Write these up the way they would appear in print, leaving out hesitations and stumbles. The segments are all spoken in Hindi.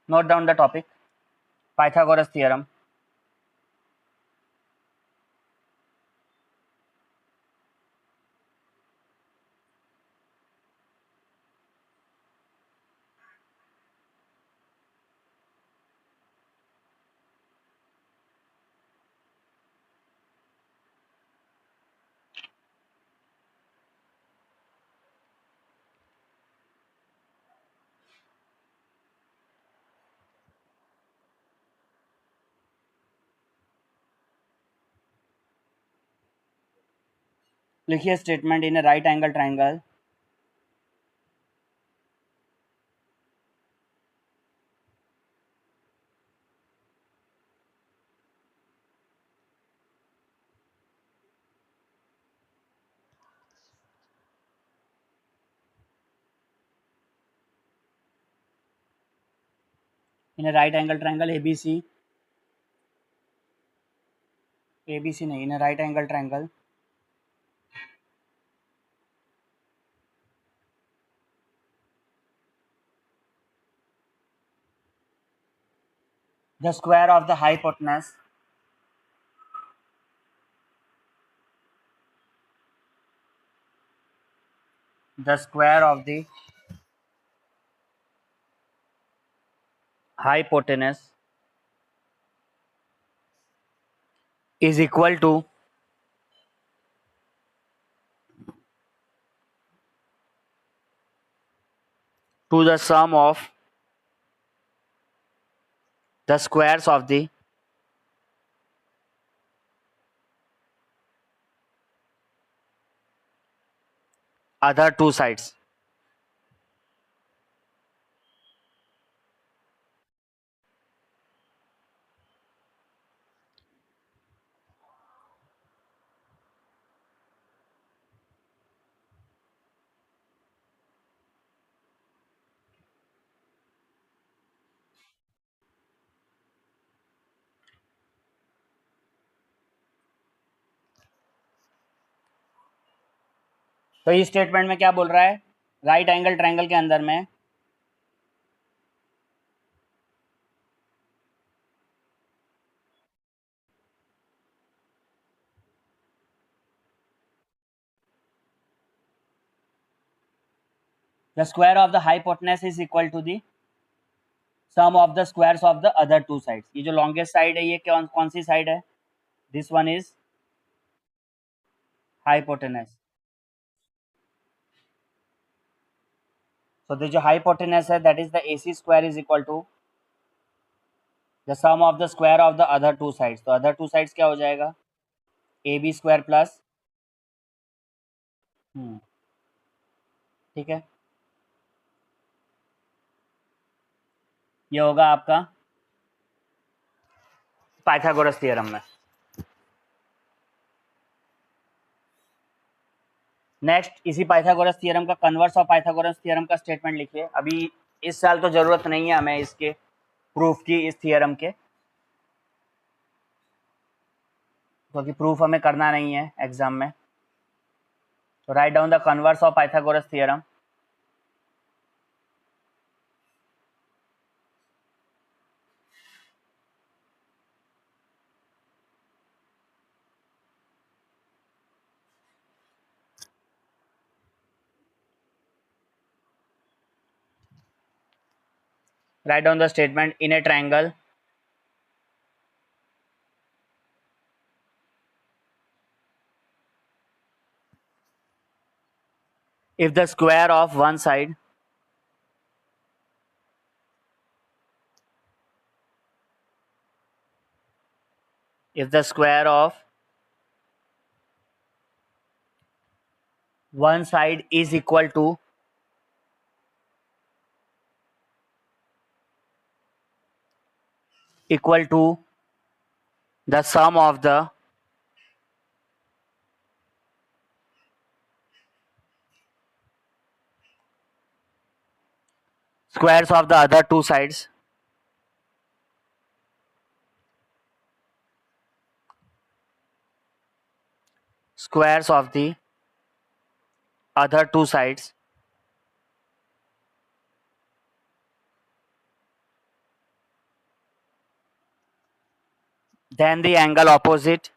Note down the topic. Pythagoras theorem. लिखिए statement in a right angle triangle in a right angle triangle ABC नहीं, in a right angle triangle the square of the hypotenuse is equal to the sum of the squares of the other two sides. तो इस स्टेटमेंट में क्या बोल रहा है, राइट एंगल ट्रायंगल के अंदर में the square of the hypotenuse is equal to the sum of the squares of the other two sides. ये जो longest side है ये कौन सी साइड है, this one is hypotenuse. So the जो hypotenuse है that is the AC square is equal to the sum of the square of the other two sides. तो other two sides क्या हो जाएगा, AB square प्लस ठीक है, ये होगा आपका पाइथागोरस थ्योरम में. नेक्स्ट इसी पाइथागोरस थ्योरम का कन्वर्स ऑफ पाइथागोरस थ्योरम का स्टेटमेंट लिखिए. अभी इस साल तो जरूरत नहीं है हमें इसके प्रूफ की, इस थ्योरम के, क्योंकि प्रूफ हमें करना नहीं है एग्जाम में. तो write down the converse of Pythagoras theorem. Write down the statement in a triangle if the square of one side if the square of one side is equal to the sum of the squares of the other two sides, squares of the other two sides then the angle opposite,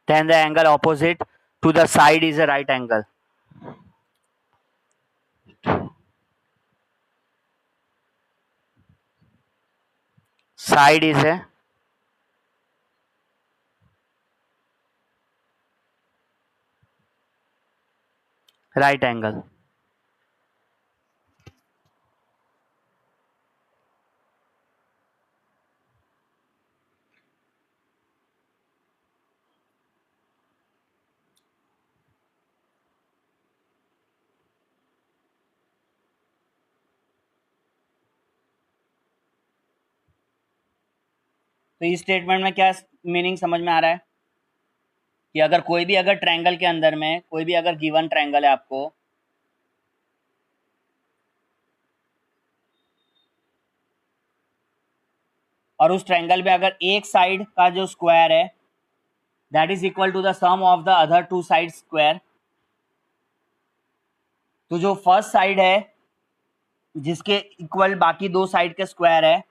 then the angle opposite to the side is a right angle. Side is a right angle. तो इस स्टेटमेंट में क्या मीनिंग समझ में आ रहा है कि अगर कोई भी अगर ट्रायंगल के अंदर में कोई भी अगर गिवन ट्रायंगल है आपको, और उस ट्रायंगल में अगर एक साइड का जो स्क्वायर है that is equal to the sum of the other two side square, तो जो फर्स्ट साइड है जिसके इक्वल बाकी दो साइड के स्क्वायर है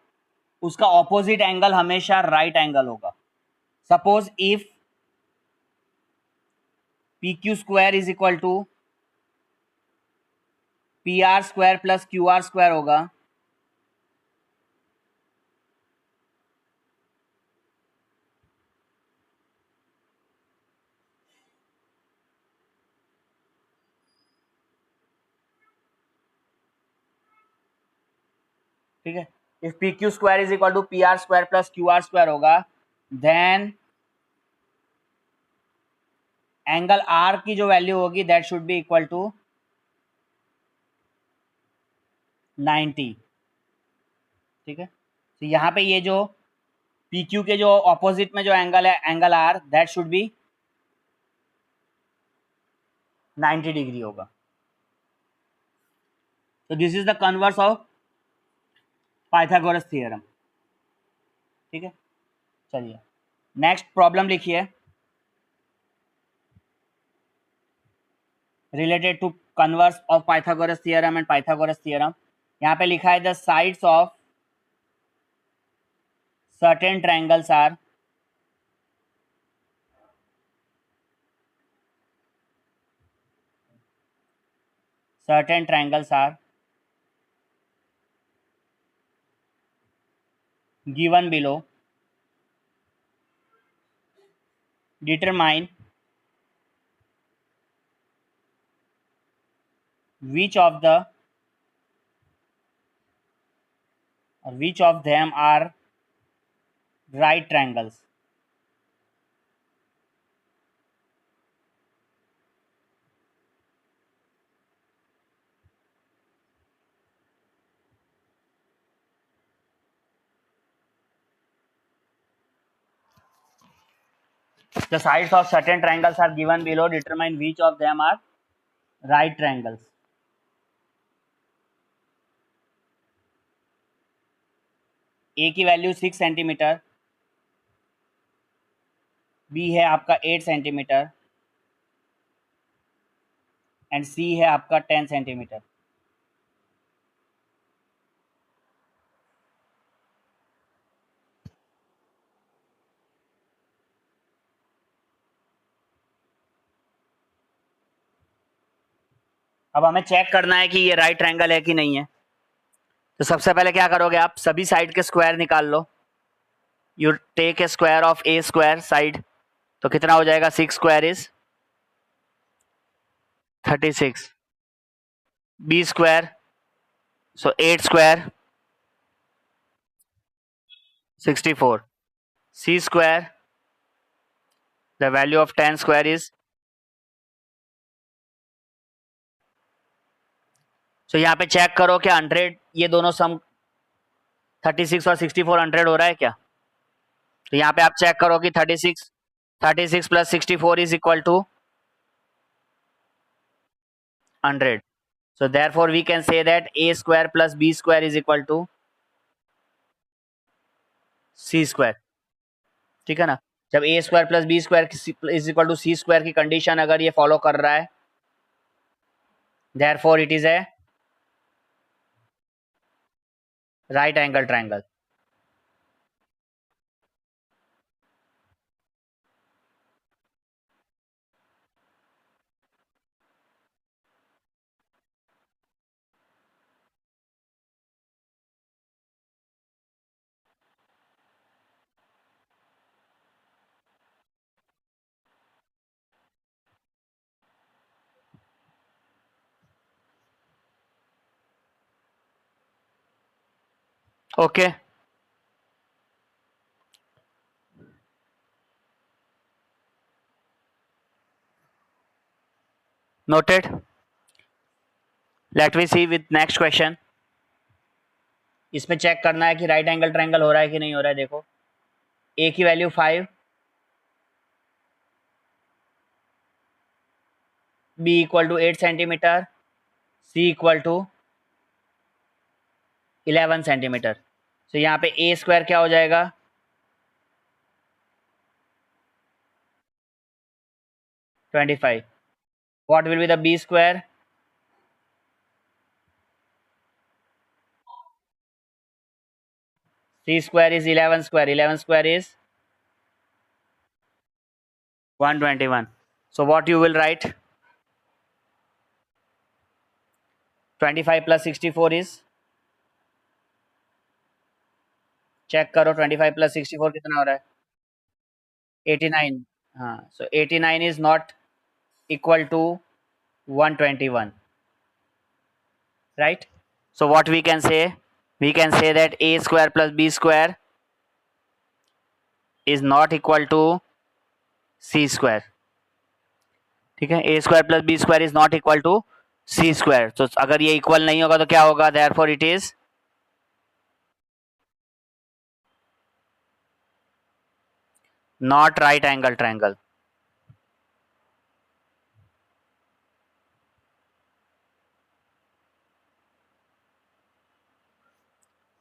उसका ऑपोजिट एंगल हमेशा राइट एंगल होगा. Suppose if P Q square is equal to P R square plus Q R square होगा, ठीक है. If P Q square is equal to P R square plus Q R square होगा, देन एंगल आर की जो वैल्यू होगी that should be equal to 90. ठीक है. तो यहाँ पे ये जो पी क्यू के जो ऑपोजिट में जो एंगल है angle R that should be 90 degree होगा. तो this is the converse of Pythagoras theorem. ठीक है. चलिए नेक्स्ट प्रॉब्लम लिखिए related to converse of Pythagoras theorem and Pythagoras theorem. यहाँ पे लिखा है the sides of certain triangles are given below. Determine which of them are right triangles. The sides of certain triangles are given below. Determine which of them are right triangles. ए की वैल्यू 6 सेंटीमीटर, बी है आपका 8 सेंटीमीटर एंड सी है आपका 10 सेंटीमीटर. अब हमें चेक करना है कि ये राइट ट्रायंगल है कि नहीं है. तो सबसे पहले क्या करोगे आप सभी साइड के स्क्वायर निकाल लो. You take a square of a square side, तो कितना हो जाएगा 6 square is 36, B square so 8 square 64, C square the value of 10 square is. So यहाँ पे चेक करो क्या 100 ये दोनों सम 36 और 64 100 हो रहा है क्या. तो यहाँ पे आप चेक करो कि 36 plus 64 is equal to 100. So therefore we can say that a square plus b square is equal to c square. ठीक है ना. जब A square plus B square is equal to C square की कंडीशन अगर ये फॉलो कर रहा है, therefore it is a right angle triangle. Okay, noted. Let we see with next question. इसमें चेक करना है कि राइट एंगल ट्रायंगल हो रहा है कि नहीं हो रहा है. देखो, ए की value 5, B equal to 8 centimetre, C equal to 11 centimetre. तो यहाँ पे ए स्क्वायर क्या हो जाएगा, 25. What will be the B square, C square is 11 square, 11 square is 121. So what you will write, 25 plus 64 is, check करो 25 प्लस 64 कितना हो रहा है, 89. हाँ, so 89 is not equal to 121, right? So what we can say, we can say that a square plus b square is not equal to c square. ठीक है, a square plus b square is not equal to c square. तो अगर ये इक्वल नहीं होगा तो क्या होगा, therefore it is not right angle triangle.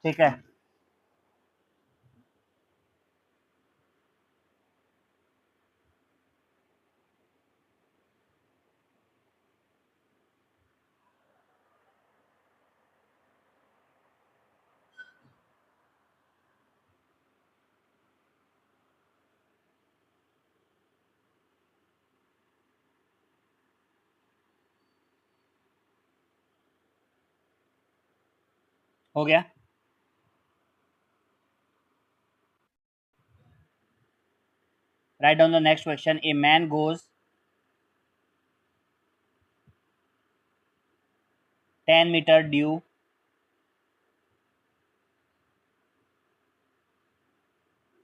ठीक है, हो गया. Write down the next question. A man goes 10-meter due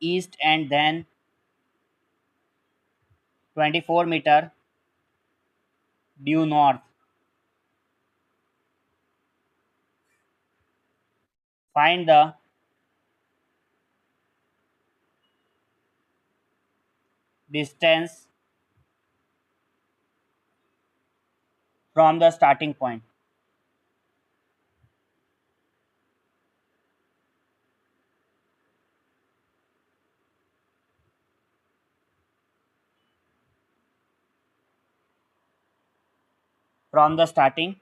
east and then 24-meter due north. Find the distance from the starting point. From the starting.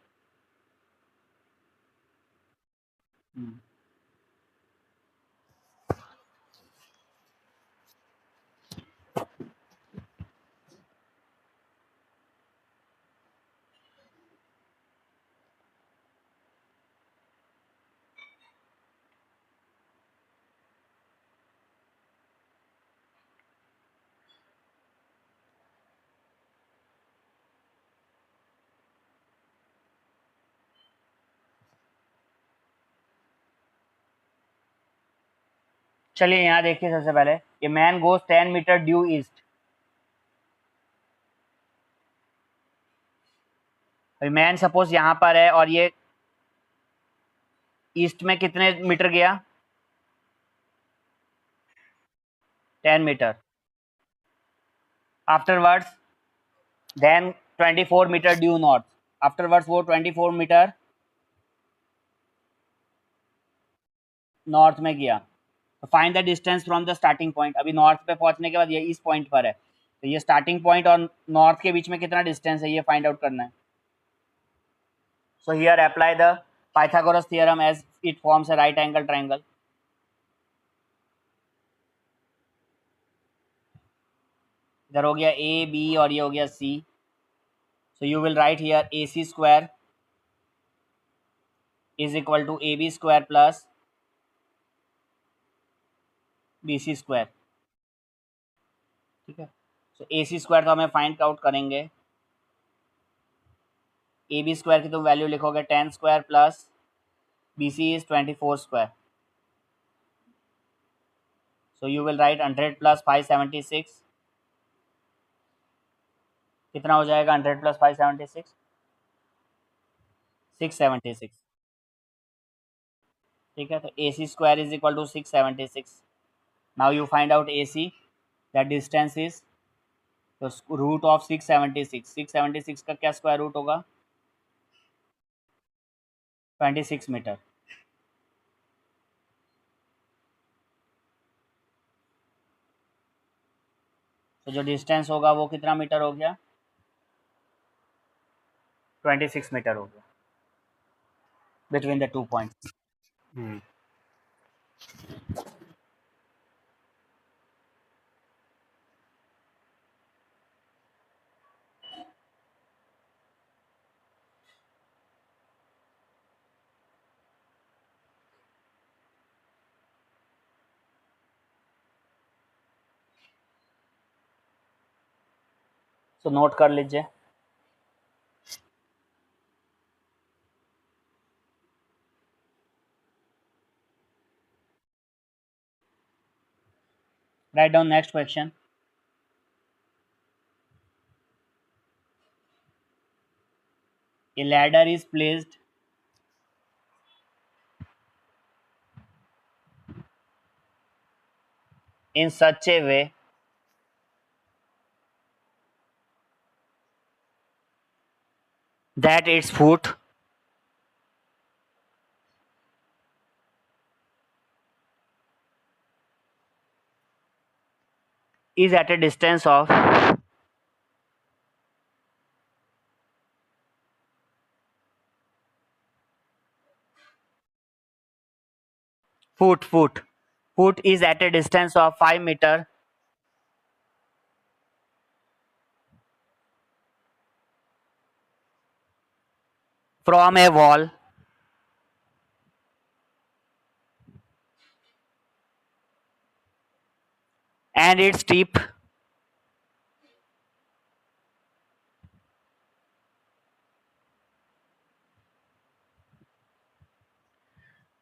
चलिए यहाँ देखिए, सबसे पहले ये man goes 10 metre due east. Man suppose यहाँ पर है और ये ईस्ट में कितने मीटर गया, 10 metre. Afterwards then 24 metre due north. Afterwards वो 24 मीटर नॉर्थ में गया. Find the distance from the starting point. अभी नॉर्थ पे पहुंचने के बाद ये इस पॉइंट पर है, तो ये स्टार्टिंग पॉइंट और नॉर्थ के बीच में कितना डिस्टेंस है ये फाइंड आउट करना है। So here apply the Pythagoras theorem as it forms a right angle triangle. इधर हो गया ए बी और ये हो गया C. So you will write here A C square is equal to A B square plus B C square. ठीक है, सो ए सी स्क्वायर तो हमें फाइंड आउट करेंगे। ए बी स्क्वायर की तुम वैल्यू लिखोगे 10 square plus B C is 24 square. So you will write 100 plus 576। कितना हो जाएगा 100 प्लस 576? 676। ठीक है, तो A C square is equal to 676। Now you find out A C, that distance is, तो रूट ऑफ 676, 676 का क्या स्क्वायर रूट होगा? 26 मीटर। तो जो डिस्टेंस होगा वो कितना मीटर हो गया? 26 मीटर हो गया बिटवीन द 2 पॉइंट्स। तो नोट कर लीजिए। Right down next question. A ladder is placed in such a way that its foot is at a distance of 5 meter from a wall and its tip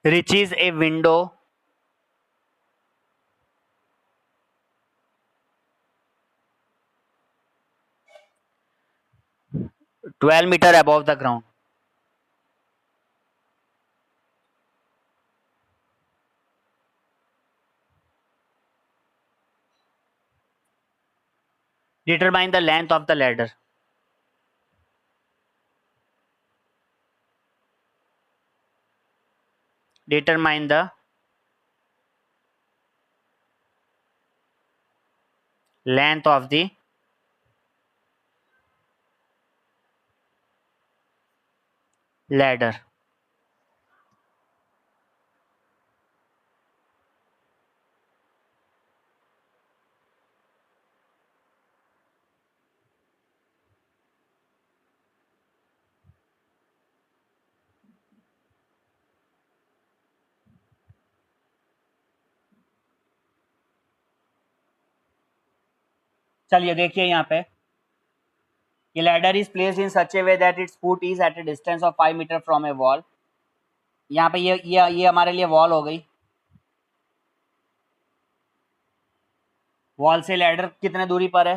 reaches a window 12 meter above the ground. Determine the length of the ladder. Determine the length of the ladder. चलिए देखिए यहाँ पे, ये ladder is placed in such a way that its foot is at a distance of 5 metre from a wall. यहाँ पे ये हमारे लिए वॉल हो गई। वॉल से लैडर कितने दूरी पर है?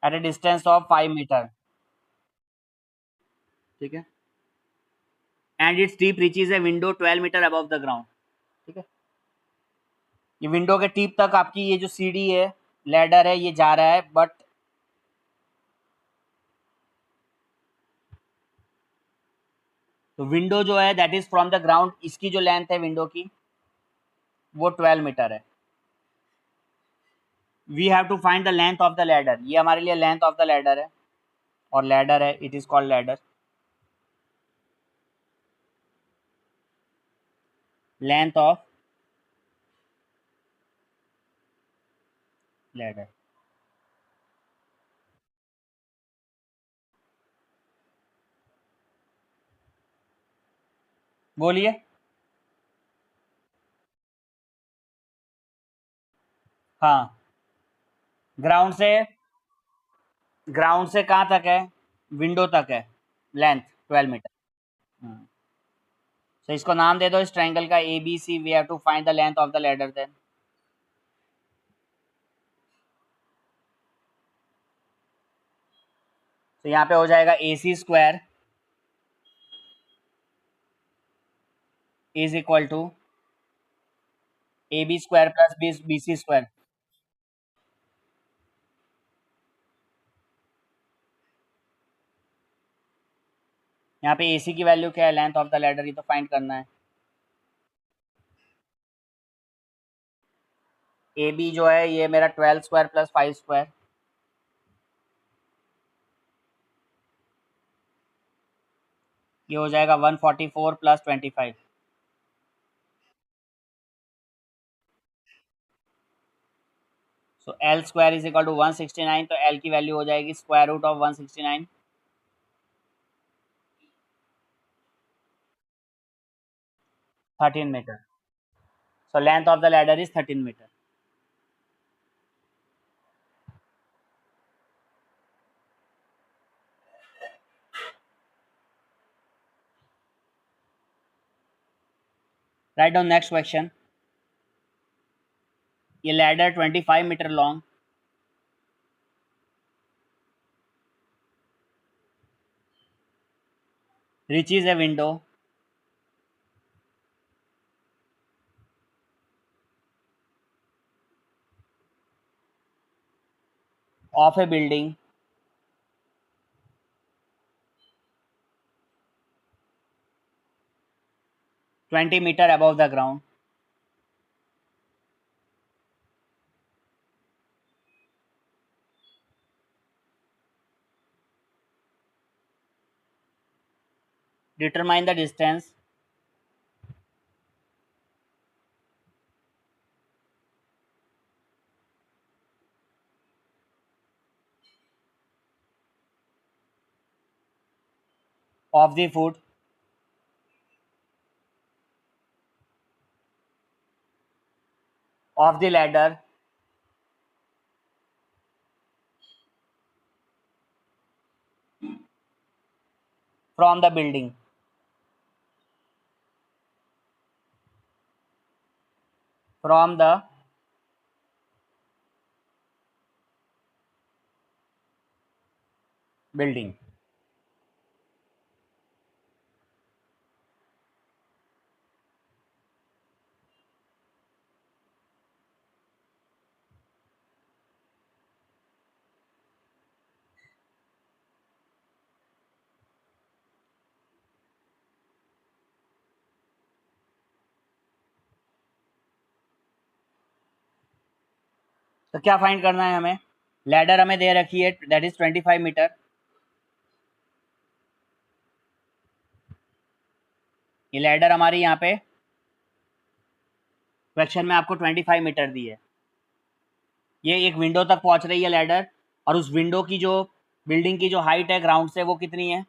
At a distance of 5 metre. ठीक है, and its tip reaches a window 12 metre above the ground. ठीक है, ये विंडो के टीप तक आपकी ये जो सीढ़ी है, लैडर है, ये जा रहा है, बट तो विंडो जो है that is from the ground, इसकी जो लेंथ है विंडो की वो 12 मीटर है. We have to find the length of the ladder. ये हमारे लिए लेंथ ऑफ द लैडर है, और लैडर है, it is called ladder. Length of ladder. बोलिए. हाँ. ग्राउंड से, ग्राउंड से कहाँ तक है, विंडो तक है लेंथ 12 मीटर. तो इसको नाम दे दो इस ट्रायंगल का A B C. We have to find the length of the ladder then. तो यहाँ पे हो जाएगा A C square is equal to A B square plus B C square. यहाँ पे ए सी की वैल्यू क्या है, लेंथ ऑफ द लैडर, ये तो फाइंड करना है. ए बी जो है ये मेरा 12 स्क्वायर प्लस 5 स्क्वायर, ये हो जाएगा 144 plus 25. So L square is equal to 169. तो एल की वैल्यू हो जाएगी square root of 169, 13 meter. So length of the ladder is 13 meter. Write down next question. ये ladder 25 meter long, reaches a window of a building 20 meter above the ground. Determine the distance of the foot of the ladder from the building. From the building. तो क्या फाइंड करना है हमें, लैडर हमें दे रखी है दैट इज 25 मीटर. ये लैडर हमारी यहाँ पे क्वेश्चन में आपको 25 मीटर दी है. ये एक विंडो तक पहुंच रही है लैडर, और उस विंडो की जो बिल्डिंग की जो हाइट है ग्राउंड से वो कितनी है,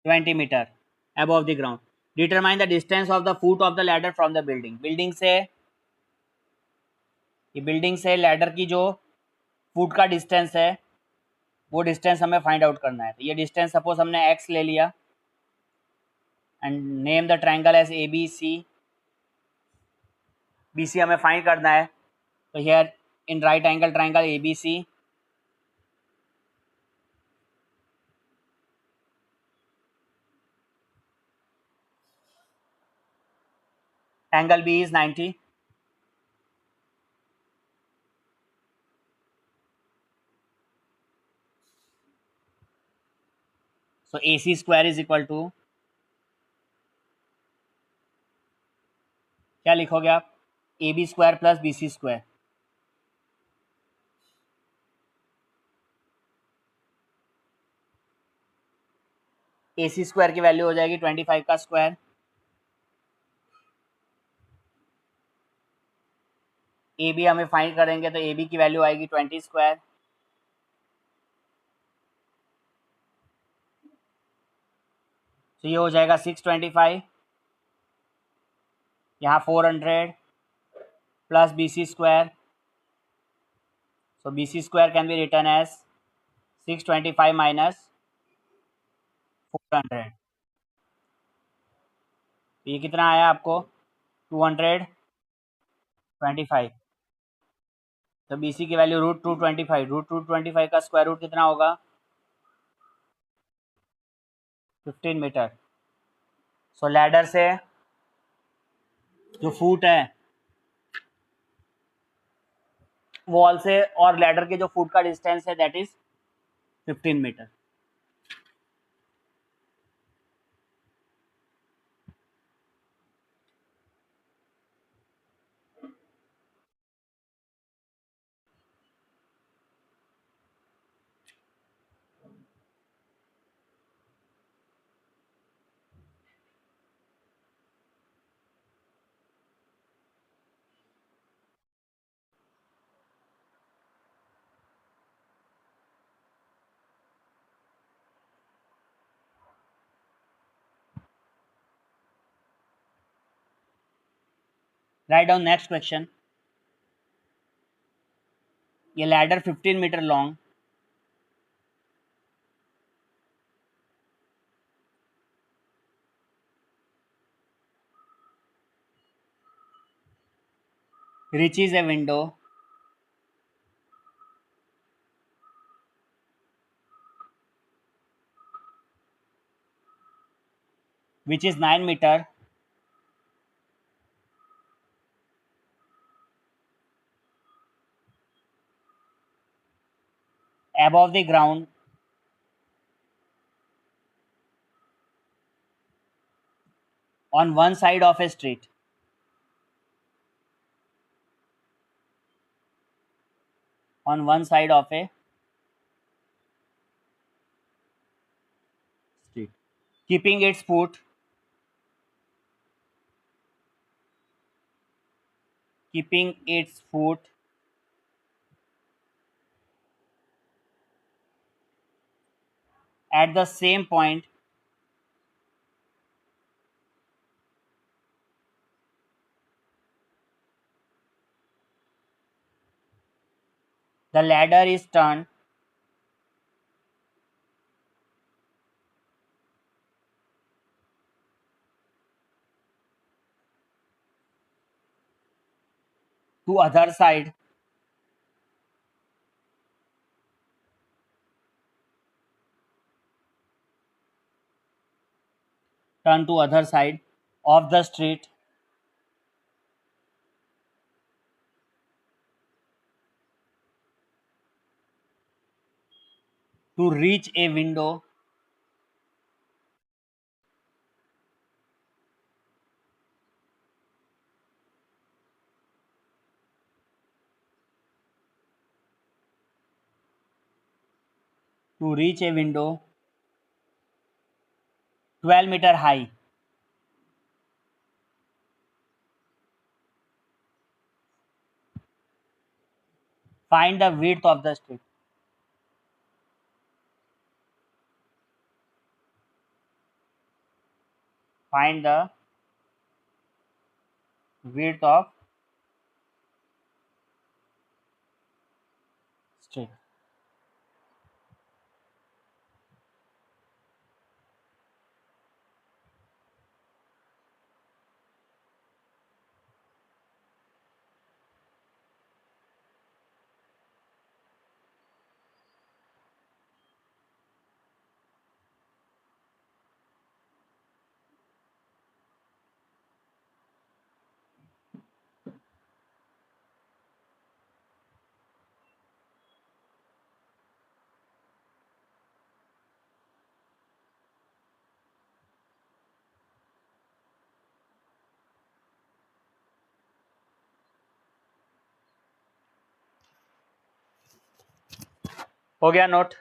20 metre above the ground. Determine the distance of the foot of the ladder from the building. Building से, ये बिल्डिंग से लैडर की जो फुट का डिस्टेंस है वो डिस्टेंस हमें फाइंड आउट करना है. तो ये डिस्टेंस सपोज हमने x ले लिया and name the triangle as A B C. B C हमें फाइंड करना है. तो here in right angle triangle A B C, angle B is 90. So AC square is equal to, क्या लिखोगे आप? AB square plus BC square. AC square की वैल्यू हो जाएगी 25 का स्क्वायर, AB हमें फाइंड करेंगे तो AB की वैल्यू आएगी 20 स्क्वायर, तो ये हो जाएगा 625, यहाँ 400 plus BC square, so BC square can be return as 625 minus 400। ये कितना आया आपको? 225। तो BC की वैल्यू √225, √225 का स्क्वायर रूट कितना होगा? 15 मीटर। सो लैडर से जो फुट है, वॉल से और लैडर के जो फुट का डिस्टेंस है that is 15 meter. Write down next question. ये ladder 15 metre long, reaches a window which is 9 meter above the ground on one side of a street, on one side of a street, keeping its foot, keeping its foot at the same point the ladder is turned to other side turn to other side of the street to reach a window to reach a window 12 meter high. Find the width of the street. Find the width of street. हो गया नोट?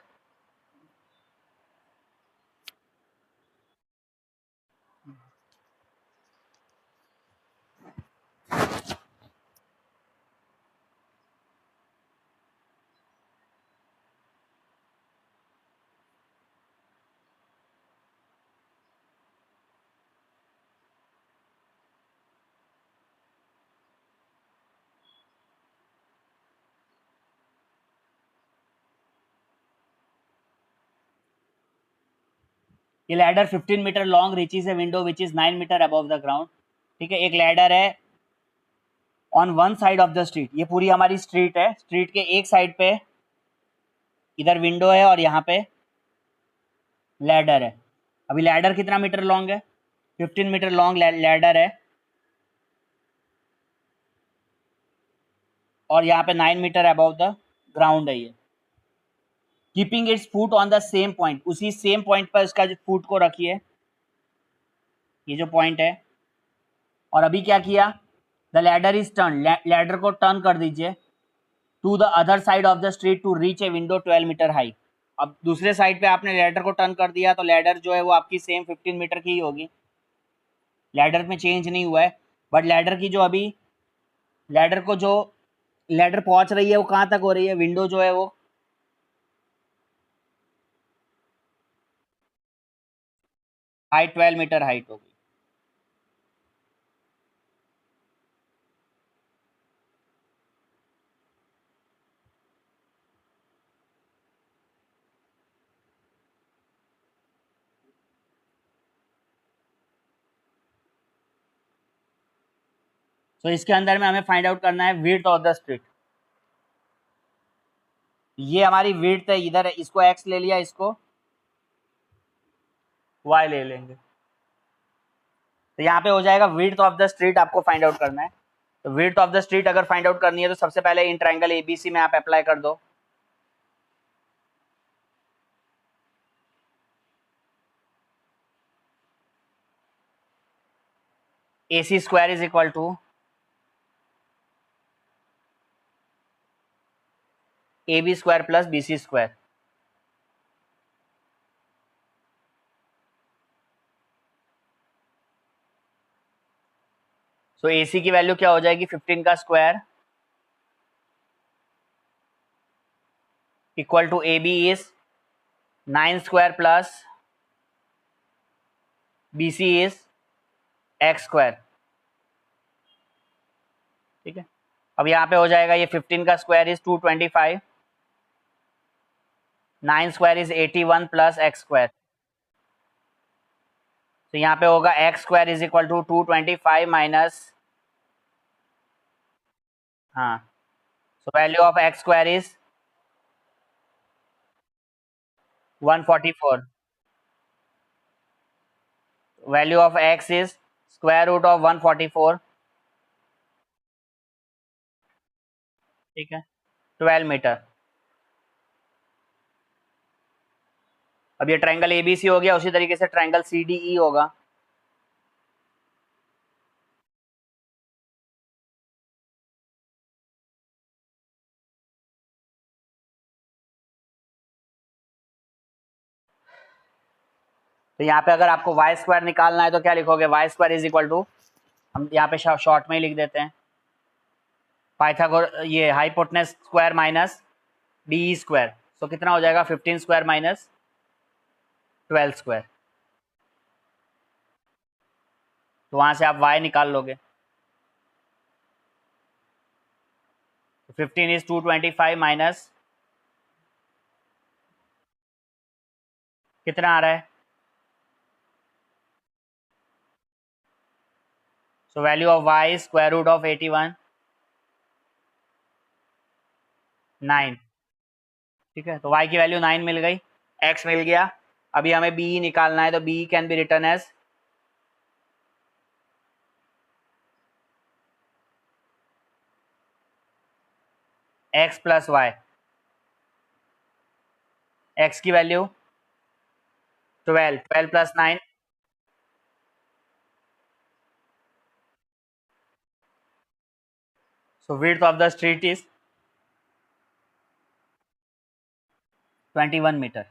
ये ladder 15 metre long reaches a window which is 9 metre above the ground. ठीक है, एक लैडर है on one side of the street, ये पूरी हमारी स्ट्रीट है, स्ट्रीट के एक साइड पे इधर विंडो है और यहाँ पे लैडर है। अभी लैडर कितना मीटर लॉन्ग है? 15 मीटर लॉन्ग लैडर है और यहाँ पे 9 मीटर अबव द ग्राउंड है ये। Keeping it's foot on the same point, उसी सेम पॉइंट पर इसका फुट को रखिए, ये जो पॉइंट है। और अभी क्या किया? The ladder is turn, ladder को टर्न कर दीजिए to the other side of the street to reach a window 12 metre high. अब दूसरे साइड पे आपने लैडर को टर्न कर दिया तो लैडर जो है वो आपकी सेम 15 मीटर की ही होगी, लैडर में चेंज नहीं हुआ है। बट लैडर की जो अभी लैडर को जो लैडर पहुंच रही है वो कहाँ तक हो रही है? विंडो जो है वो हाइट 12 मीटर हाइट होगी। तो इसके अंदर में हमें फाइंड आउट करना है विड्थ ऑफ द स्ट्रीट। ये हमारी विड्थ है, इधर है, इसको एक्स ले लिया, इसको वाई ले लेंगे, तो यहाँ पे हो जाएगा विड्थ ऑफ द स्ट्रीट आपको फाइंड आउट करना है। तो विड्थ ऑफ द स्ट्रीट अगर फाइंड आउट करनी है तो सबसे पहले इन ट्रायंगल एबीसी में आप अप्लाई कर दो। AC square is equal to AB square plus BC square. So AC की वैल्यू क्या हो जाएगी? 15 का square equal to AB is 9 square plus BC is x square. ठीक है, अब यहाँ पे हो जाएगा ये 15 का square is 225, 9 square is 81 plus x square. तो यहाँ पे होगा x square is equal to 225 minus, हाँ, so value of x square is 144, value of x is square root of 144। ठीक है, 12 मीटर। अब ये ट्रायंगल एबीसी हो गया, उसी तरीके से ट्रायंगल सीडीई होगा। तो यहाँ पे अगर आपको वाई स्क्वायर निकालना है तो क्या लिखोगे? Y square is equal to, हम यहाँ पे शॉर्ट में ही लिख देते हैं, पाइथागोर ये hypotenuse square minus D square. तो कितना हो जाएगा? 15 स्क्वायर माइनस 12 स्क्वायर। तो वहां से आप y निकाल लोगे। 15 इज 225 माइनस कितना आ रहा है? So value of y square root of 81, 9। ठीक है, तो y की वैल्यू 9 मिल गई, x मिल गया। अभी हमें b निकालना है, तो b can be return as x plus Y. x की वैल्यू 12, 12 plus 9, so width of the street is 21 meter.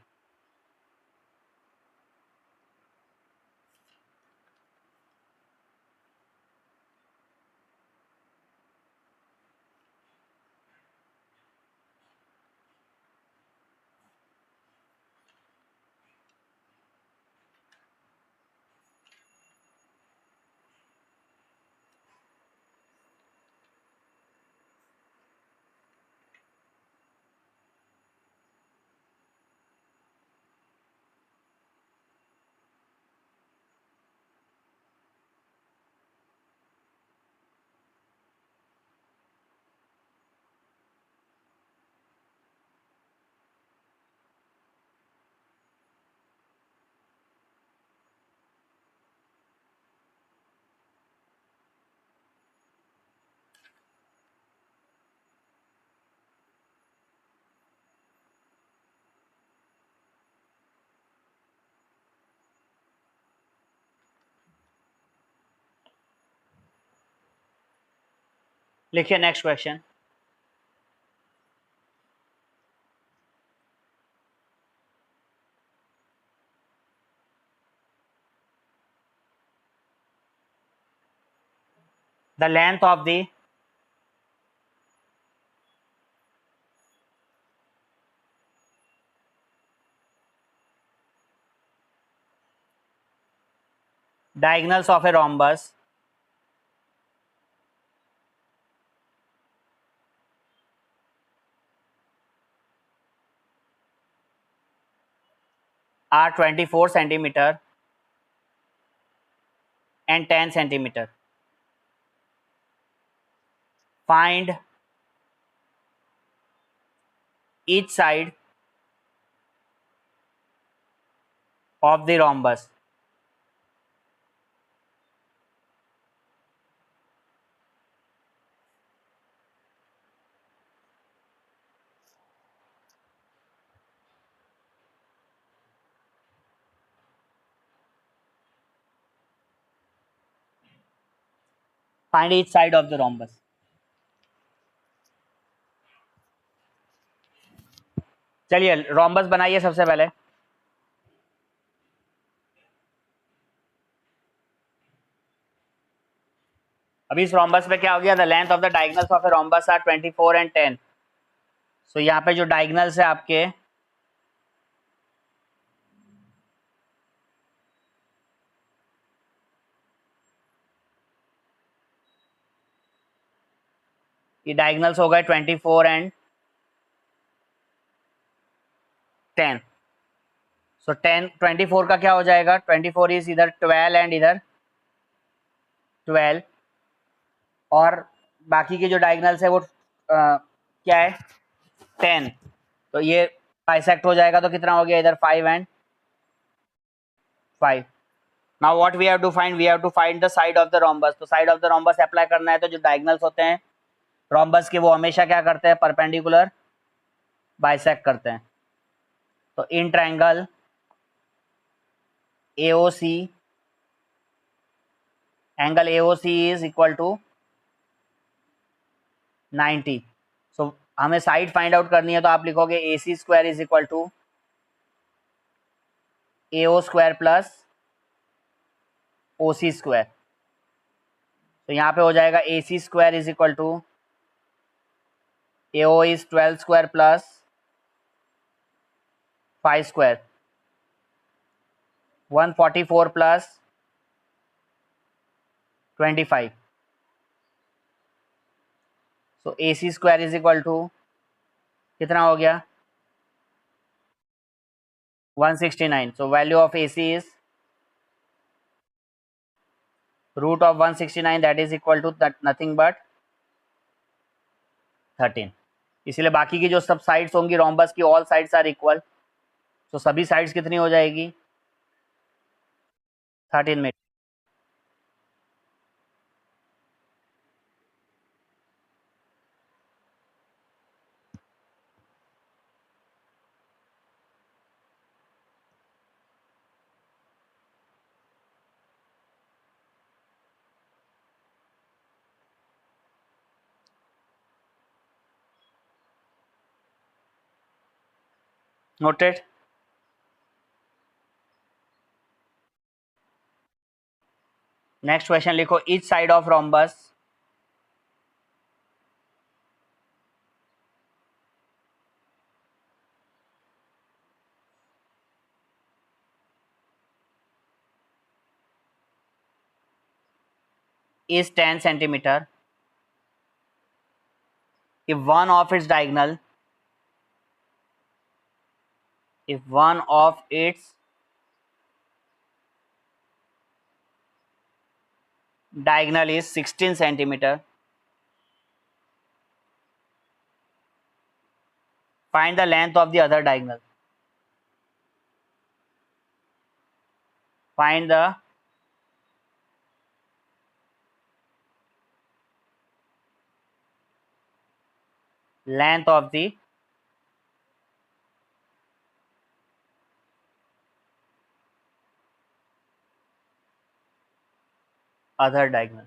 लिखिए next question. The length of the diagonals of a rhombus are 24 centimeter and 10 centimeter. Find each side of the rhombus. Find each side of the rhombus. चलिए rhombus बनाइए सबसे पहले। अभी इस rhombus में क्या हो गया, the length of the diagonals of a rhombus are 24 and 10। सो यहाँ पे जो डायगनल्स है आपके, ये डायगनल्स हो गए 24 एंड 10। सो 10 24 का क्या हो जाएगा, 24 इज इधर 12 एंड इधर 12, और बाकी के जो डायगनल्स है वो क्या है 10। तो ये बाइसेक्ट हो जाएगा, तो कितना हो गया इधर 5 and 5। Now what we have to find, we have to find the side of the rhombus. तो side of the rhombus apply करना है, तो जो डायगनल्स होते हैं रोम्बस के वो हमेशा क्या करते हैं, परपेंडिकुलर बाइसेक्ट करते हैं। तो in triangle AOC, angle AOC is equal to 90। So हमें साइड फाइंड आउट करनी है, तो आप लिखोगे AC square is equal to AO square plus OC square. तो यहाँ पे हो जाएगा AC square is equal to AO is 12 square plus 5 square, 144 plus 25। So AC square is equal to कितना हो गया 169। So value of AC is root of 169, that is equal to nothing but 13। इसलिए बाकी की जो सब साइड्स होंगी रोम्बस की, ऑल साइड्स आर इक्वल। तो सभी साइड्स कितनी हो जाएगी 13 में। Noted. नेक्स्ट क्वेश्चन लिखो, each side of rhombus is 10 centimeter if one of its diagonal is 16 centimeter, find the length of the other diagonal. Find the length of the other diagonal.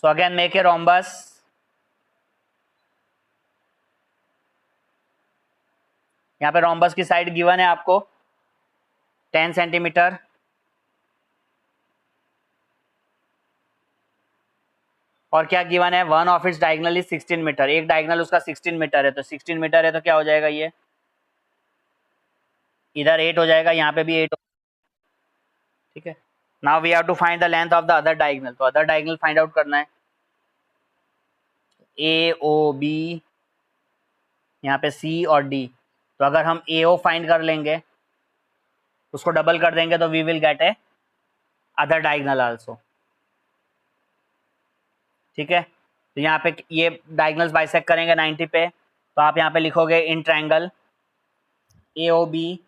So again make a rhombus. यहाँ पे rhombus की साइड गिवन है आपको 10 सेंटीमीटर, और क्या गिवन है, one of its diagonal is 16 metre, एक डायगोनल उसका 16 मीटर है, तो 16 मीटर है तो क्या हो जाएगा, ये इधर 8 हो जाएगा, यहाँ पे भी 8 हो, ठीक है। Now we have to find the length of the other diagonal, तो अदर डायगोनल फाइंड आउट करना है, ए ओ बी, यहाँ पे सी और डी, तो अगर हम ए ओ फाइंड कर लेंगे, उसको डबल कर देंगे तो we will get a other diagonal also, ठीक है। तो यहाँ पे ये डायगोनल्स बाइसेक्ट करेंगे 90 पे, तो आप यहाँ पे लिखोगे in triangle A O B,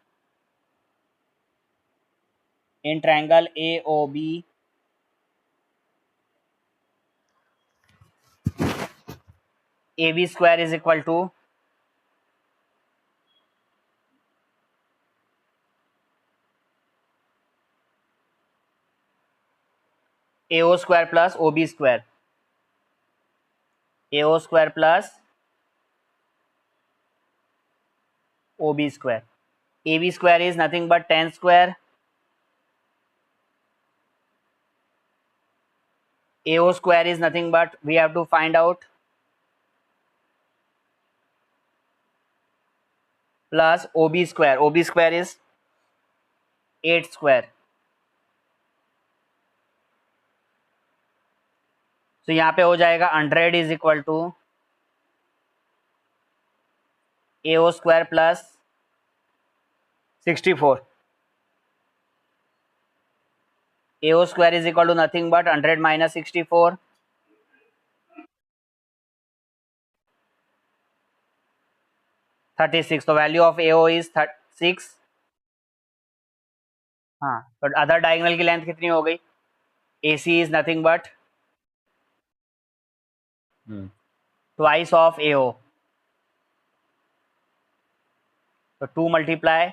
in triangle A O B A B square is equal to A O square plus O B square, A O square plus O B square, A B square is nothing but 10 square, AO square is nothing but we have to find out plus OB square. OB square is 8 square. तो यहाँ पे हो जाएगा 100 is equal to AO square plus 64. AO square is equal to nothing but 100 minus 64. 36. तो वैल्यू ऑफ AO इज 6. हाँ, तो अदर डायगोनल की लेंथ कितनी हो गई, AC is nothing but twice of AO, तो 2 multiply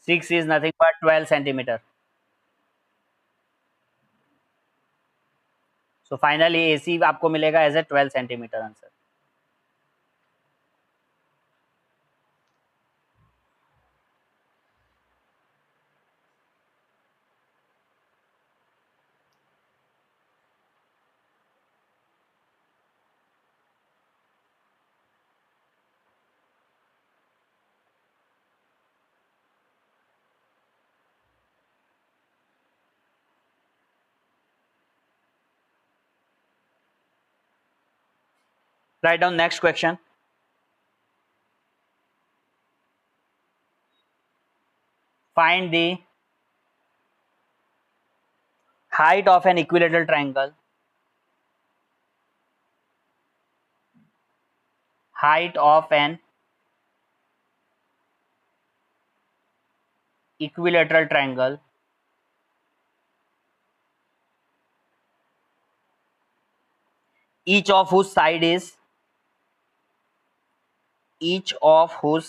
6 is nothing but 12 centimetre. So finally AC आपको मिलेगा as a 12 centimetre answer. Write down next question. Find the height of an equilateral triangle. Height of an equilateral triangle each of whose side is each of whose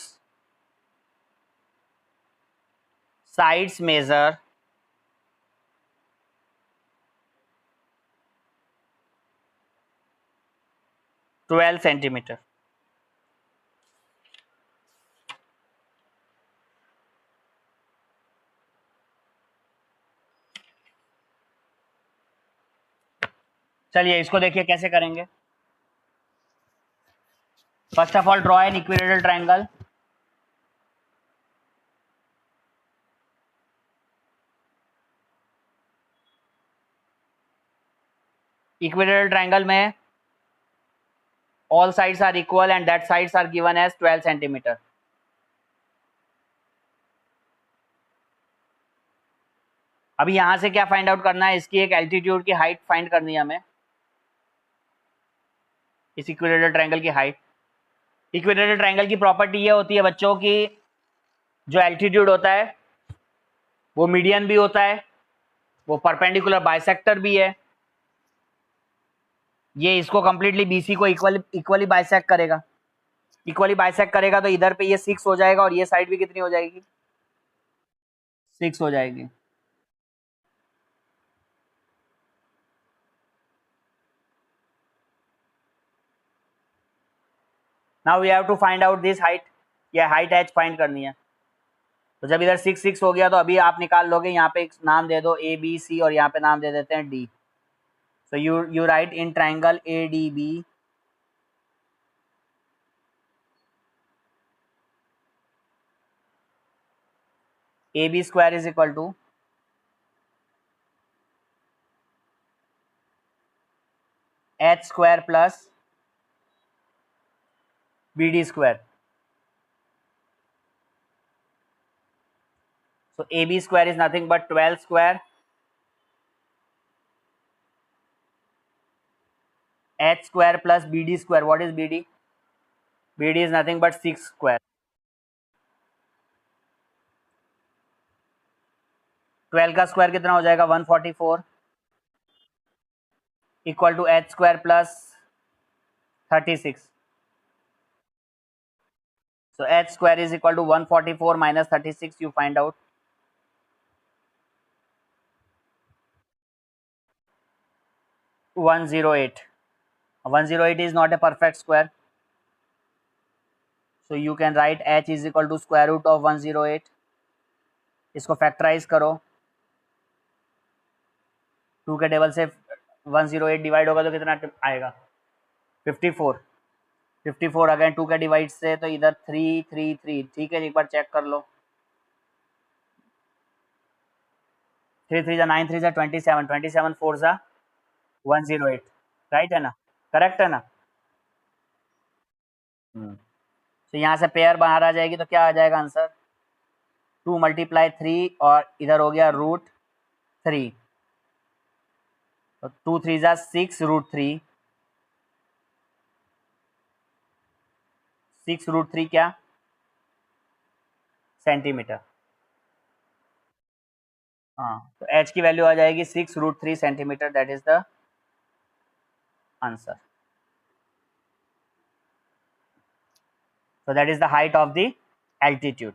sides measure 12 centimeter. चलिए इसको देखिए कैसे करेंगे. First of all draw an equilateral triangle. Equilateral triangle में all sides are equal and that sides are given as 12 centimeter. अभी यहां से क्या फाइंड आउट करना है, इसकी एक एल्टीट्यूड की हाइट फाइंड करनी है हमें, इस इक्विलेटरल ट्रायंगल की हाइट. इक्विलेटरल ट्रायंगल की प्रॉपर्टी ये होती है बच्चों की, जो एल्टीट्यूड होता है वो मीडियन भी होता है, वो परपेंडिकुलर बाइसेक्टर भी है. ये इसको कंप्लीटली बीसी को इक्वली बाइसेक्ट करेगा. इक्वली बाइसेक्ट करेगा तो इधर पे ये 6 हो जाएगा और ये साइड भी कितनी हो जाएगी, 6 हो जाएगी. Now we have to find out this height. ये हाइट एच फाइंड करनी है. तो जब इधर 6 हो गया तो अभी आप निकाल लोगे, यहाँ पे एक नाम दे दो ए बी सी और यहाँ पे नाम दे देते हैं D. So you write in triangle A D B A B square is equal to H square plus B D square. So AB square is nothing but 12 square H square plus BD square. What is BD? BD is nothing but 6 square. 12 का स्क्वायर कितना हो जाएगा, 144 equal to H square plus 36. So H square is equal to 144 minus 36. You find out. One zero eight. 108 is not a perfect square. So you can write H is equal to square root of 108. इसको फैक्टराइज करो. 2 के टेबल से 108 डिवाइड होगा तो कितना आएगा, 54. 54 अगेन 2 के डिवाइड से तो इधर 333. ठीक है, एक बार चेक कर लो. 3 3 9 3 27, 27 4 108. राइट है ना, करेक्ट है ना. तो यहाँ से पेयर बाहर आ जाएगी तो क्या आ जाएगा आंसर, 2 × 3 और इधर हो गया √3. तो 2 3 6 √3. 6 √3 क्या, सेंटीमीटर. हाँ, तो h की वैल्यू आ जाएगी 6 √3 centimetre. That is the answer. So that is the height of the altitude.